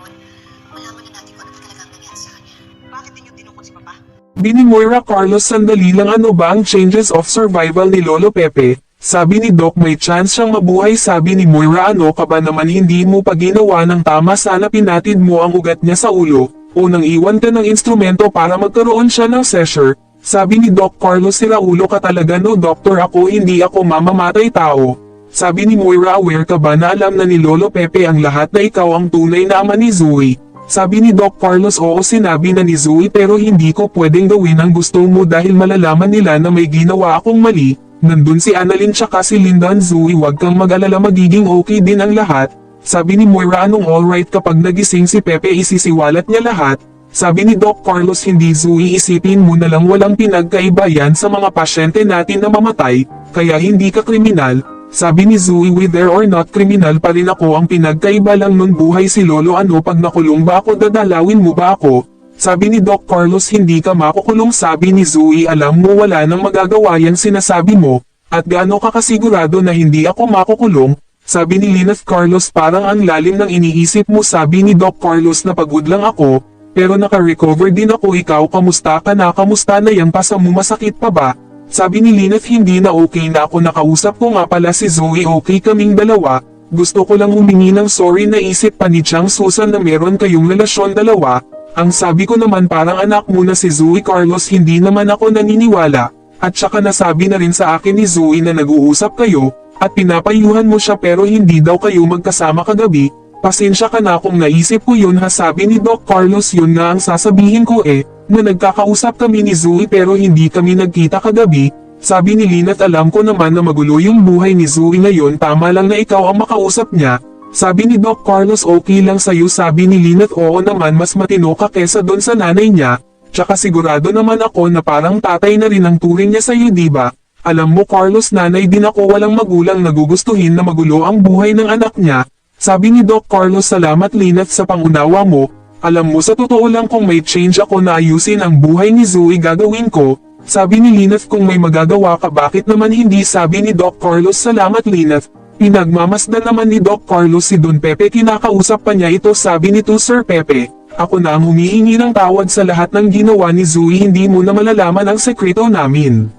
panahon, malaman na natin kung ano ba talagang nangyari sa kanya. Bakit ninyo tinukod si Papa? Bini Moira Carlos sandali lang ano ba ang changes of survival ni Lolo Pepe? Sabi ni Doc may chance siyang mabuhay sabi ni Moira ano ka ba naman hindi mo pa ginawa ng tama sana pinatid mo ang ugat niya sa ulo, o nang iwan ka ng instrumento para magkaroon siya ng seizure. Sabi ni Doc Carlos sira ulo ka talaga no doktor ako hindi ako mamamatay tao. Sabi ni Moira aware ka ba na alam na ni Lolo Pepe ang lahat na ikaw ang tunay na ama ni Zoe? Sabi ni Doc Carlos oo sinabi na ni Zoe pero hindi ko pwedeng gawin ang gusto mo dahil malalaman nila na may ginawa akong mali. Nandun si Annalyn tsaka si Linda Zoe wag kang mag-alala magiging okay din ang lahat. Sabi ni Moira anong alright kapag nagising si Pepe isisiwalat niya lahat. Sabi ni Doc Carlos hindi Zoe isipin mo na lang walang pinagkaiba yan sa mga pasyente natin na mamatay, kaya hindi ka kriminal. Sabi ni Zoe whether or not kriminal pa rin ako ang pinagkaiba lang nun buhay si Lolo ano pag nakulong ba ako dadalawin mo ba ako? Sabi ni Doc Carlos hindi ka makukulong sabi ni Zoe alam mo wala nang magagawa yan sinasabi mo, at gaano ka kasigurado na hindi ako makukulong? Sabi ni Lynette Carlos parang ang lalim ng iniisip mo sabi ni Doc Carlos na pagod lang ako, pero naka-recover din ako ikaw kamusta ka na kamusta na yang pasa mo masakit pa ba? Sabi ni Lynette hindi na okay na ako nakausap ko nga pala si Zoe okay kaming dalawa, gusto ko lang humingi ng sorry naisip pa ni Chang Susan na meron kayong relasyon dalawa. Ang sabi ko naman parang anak mo na si Zoe Carlos hindi naman ako naniniwala, at saka nasabi na rin sa akin ni Zoe na nag-uusap kayo, at pinapayuhan mo siya pero hindi daw kayo magkasama kagabi, pasensya ka na kung naisip ko yun ha sabi ni Doc Carlos yun nga ang sasabihin ko na nagkakausap kami ni Zoe pero hindi kami nagkita kagabi, sabi ni Lynette alam ko naman na magulo yung buhay ni Zoe ngayon tama lang na ikaw ang makausap niya. Sabi ni Doc Carlos okay lang sa'yo sabi ni Lynette oo naman mas matino ka kesa doon sa nanay niya, tsaka sigurado naman ako na parang tatay na rin ang turing niya sa'yo diba? Alam mo Carlos nanay din ako walang magulang nagugustuhin na magulo ang buhay ng anak niya. Sabi ni Doc Carlos salamat Lynette sa pangunawa mo, alam mo sa totoo lang kung may change ako na ayusin ang buhay ni Zoe gagawin ko. Sabi ni Lynette kung may magagawa ka bakit naman hindi sabi ni Doc Carlos salamat Lynette. Pinagmamasdan naman ni Doc Carlos si Don Pepe kinakausap pa niya ito sabi nito Sir Pepe, ako na ang humihingi ng tawad sa lahat ng ginawa ni Zoe hindi mo na malalaman ang sekreto namin.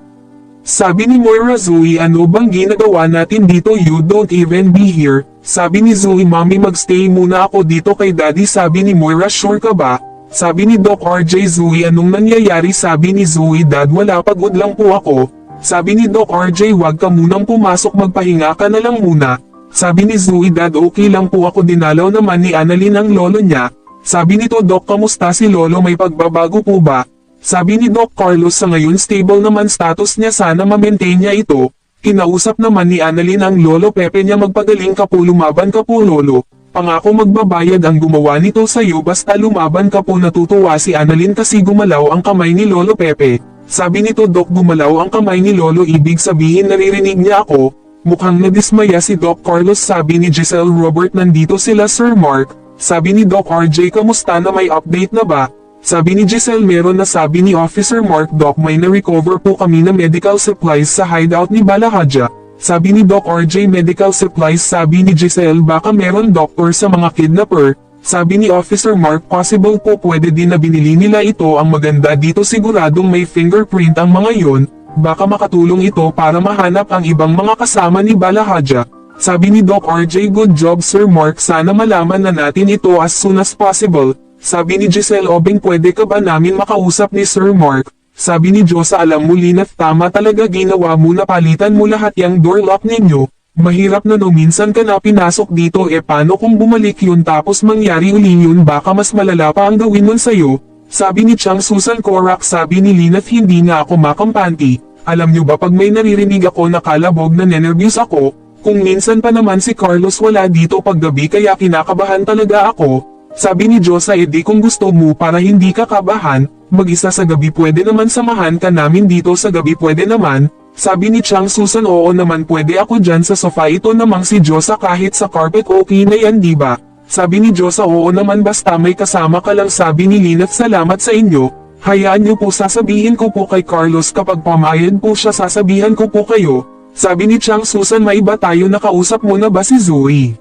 Sabi ni Moira Zoe ano bang ginagawa natin dito you don't even be here, sabi ni Zoe mami magstay muna ako dito kay daddy sabi ni Moira sure ka ba? Sabi ni Doc RJ Zoe anong nangyayari sabi ni Zoe dad wala pagod lang po ako. Sabi ni Doc RJ wag ka munang pumasok magpahinga ka na lang muna. Sabi ni Zoe dad okay lang po ako dinalaw naman ni Annalyn ang lolo niya. Sabi nito Doc kamusta si lolo may pagbabago po ba? Sabi ni Doc Carlos sa ngayon stable naman status niya sana ma-maintain niya ito. Kinausap naman ni Annalyn ang lolo Pepe niya magpagaling ka po lumaban ka po lolo. Pangako magbabayad ang gumawa nito sa'yo basta lumaban ka po natutuwa si Annalyn kasi gumalaw ang kamay ni lolo Pepe. Sabi nito Doc gumalaw ang kamay ni Lolo ibig sabihin naririnig niya ako, mukhang nadismaya si Doc Carlos sabi ni Giselle Robert nandito sila Sir Mark, sabi ni Doc RJ kamusta na may update na ba? Sabi ni Giselle meron na sabi ni Officer Mark Doc may na-recover po kami na medical supplies sa hideout ni Balahaja, sabi ni Doc RJ medical supplies sabi ni Giselle baka meron doktor sa mga kidnapper. Sabi ni Officer Mark possible po pwede din na binili nila ito ang maganda dito siguradong may fingerprint ang mga yon, baka makatulong ito para mahanap ang ibang mga kasama ni Balahaja. Sabi ni Doc RJ good job Sir Mark sana malaman na natin ito as soon as possible. Sabi ni Giselle Obeng pwede ka ba namin makausap ni Sir Mark? Sabi ni Josa alam mo Lynette tama talaga ginawa mo na palitan mo lahat yung door lock ninyo. Mahirap na no minsan ka na pinasok dito paano kung bumalik yun tapos mangyari uli yun baka mas malala pa ang gawin nun sa'yo. Sabi ni Chang Susan Korak sabi ni Lynette hindi nga ako makampanti. Alam nyo ba pag may naririnig ako na kalabog na nenervyos ako, kung minsan pa naman si Carlos wala dito paggabi kaya kinakabahan talaga ako. Sabi ni Josa di kung gusto mo para hindi ka kabahan, mag-isa sa gabi pwede naman samahan ka namin dito sa gabi pwede naman. Sabi ni Chang Susan oo naman pwede ako dyan sa sofa ito namang si Josa kahit sa carpet okay na yan diba? Sabi ni Josa oo naman basta may kasama ka lang sabi ni Lynette salamat sa inyo, hayaan niyo po sasabihin ko po kay Carlos kapag pamayad po siya sasabihan ko po kayo. Sabi ni Chang Susan may iba tayo nakausap mo na ba si Zoe?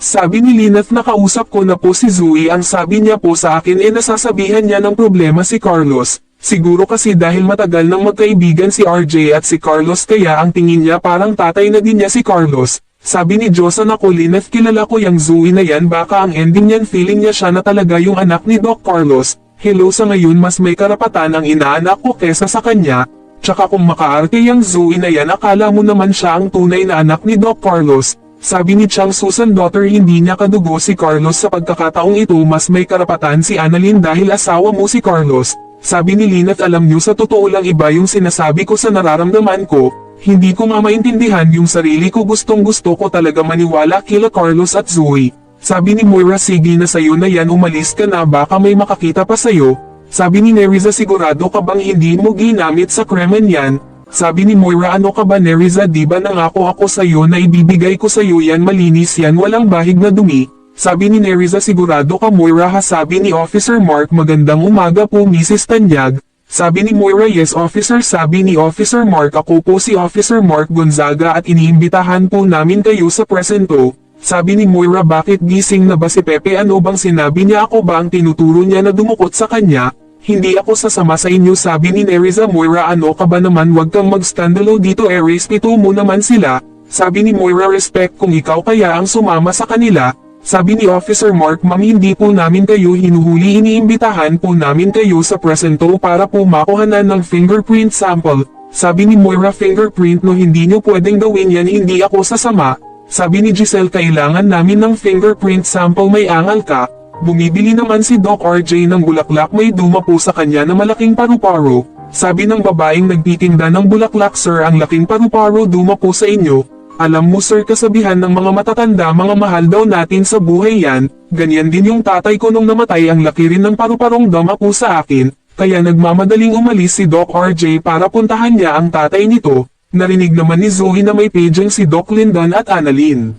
Sabi ni Lynette na kausap ko na po si Zoe, ang sabi niya po sa akin nasasabihan niya ng problema si Carlos. Siguro kasi dahil matagal nang magkaibigan si RJ at si Carlos kaya ang tingin niya parang tatay na din niya si Carlos. Sabi ni Josan, ako Lynette kilala ko yung Zoe na yan, baka ang ending niyan feeling niya siya na talaga yung anak ni Doc Carlos. Hello, sa ngayon mas may karapatan ang inaanak ko kesa sa kanya. Tsaka kung makaarte yung Zoe na yan akala mo naman siya ang tunay na anak ni Doc Carlos. Sabi ni Chang Susan, daughter hindi niya kadugo si Carlos, sa pagkakataong ito mas may karapatan si Annalyn dahil asawa mo si Carlos. Sabi ni Lynette, alam niyo sa totoo lang iba yung sinasabi ko sa nararamdaman ko, hindi ko nga maintindihan yung sarili ko, gustong gusto ko talaga maniwala kila Carlos at Zoe. Sabi ni Moira, sige na sayo na yan, umalis ka na baka may makakita pa sayo. Sabi ni Neriza, sigurado ka bang hindi mo ginamit sa krimen yan? Sabi ni Moira, ano ka ba Neriza, di ba nangako ako sayo na ibibigay ko sayo yan, malinis yan, walang bahig na dumi. Sabi ni Neriza, sigurado ka Moira ha? Sabi ni Officer Mark, magandang umaga po Mrs. Tanyag. Sabi ni Moira, yes officer. Sabi ni Officer Mark, ako po si Officer Mark Gonzaga at iniimbitahan po namin kayo sa presento. Sabi ni Moira, bakit gising na ba si Pepe, ano bang sinabi niya, ako ba ang tinuturo niya na dumukot sa kanya? Hindi ako sasama sa inyo. Sabi ni Neriza, Moira ano ka ba naman, wag kang mag-standalo dito, respeto mo naman sila. Sabi ni Moira, respect kung ikaw kaya ang sumama sa kanila. Sabi ni Officer Mark, ma'am hindi po namin kayo hinuhuli, iniimbitahan po namin kayo sa presento para po makuhanan ng fingerprint sample. Sabi ni Moira, fingerprint no, hindi nyo pwedeng gawin yan, hindi ako sasama. Sabi ni Giselle, kailangan namin ng fingerprint sample, may angal ka. Bumibili naman si Doc RJ ng bulaklak, may duma po sa kanya na malaking paru-paro. Sabi ng babaeng nagtitinda ng bulaklak, sir ang laking paru-paro duma po sa inyo. Alam mo sir, kasabihan ng mga matatanda, mga mahal daw natin sa buhay yan. Ganyan din yung tatay ko nung namatay, ang laki rin ng paru-parong dama po sa akin. Kaya nagmamadaling umalis si Doc RJ para puntahan niya ang tatay nito. Narinig naman ni Zoe na may paging si Doc Lyndon at Annalyn.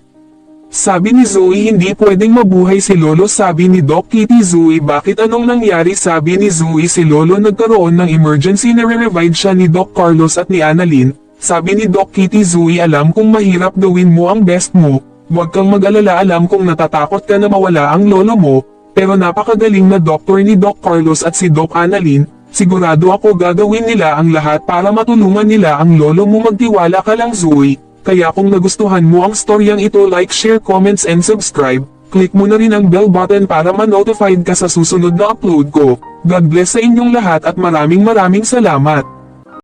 Sabi ni Zoe, hindi pwedeng mabuhay si Lolo. Sabi ni Doc Kitty, Zoe bakit, anong nangyari? Sabi ni Zoe, si Lolo nagkaroon ng emergency, nare-revive siya ni Doc Carlos at ni Annalyn. Sabi ni Doc Kitty, Zoe alam kong mahirap, gawin mo ang best mo. Huwag kang mag-alala, alam kong natatakot ka na mawala ang lolo mo. Pero napakagaling na doktor ni Doc Carlos at si Doc Annalyn. Sigurado ako gagawin nila ang lahat para matulungan nila ang lolo mo, magtiwala ka lang Zoe. Kaya kung nagustuhan mo ang storyang ito, like, share, comments and subscribe. Click mo na rin ang bell button para ma-notified ka sa susunod na upload ko. God bless sa inyong lahat at maraming salamat.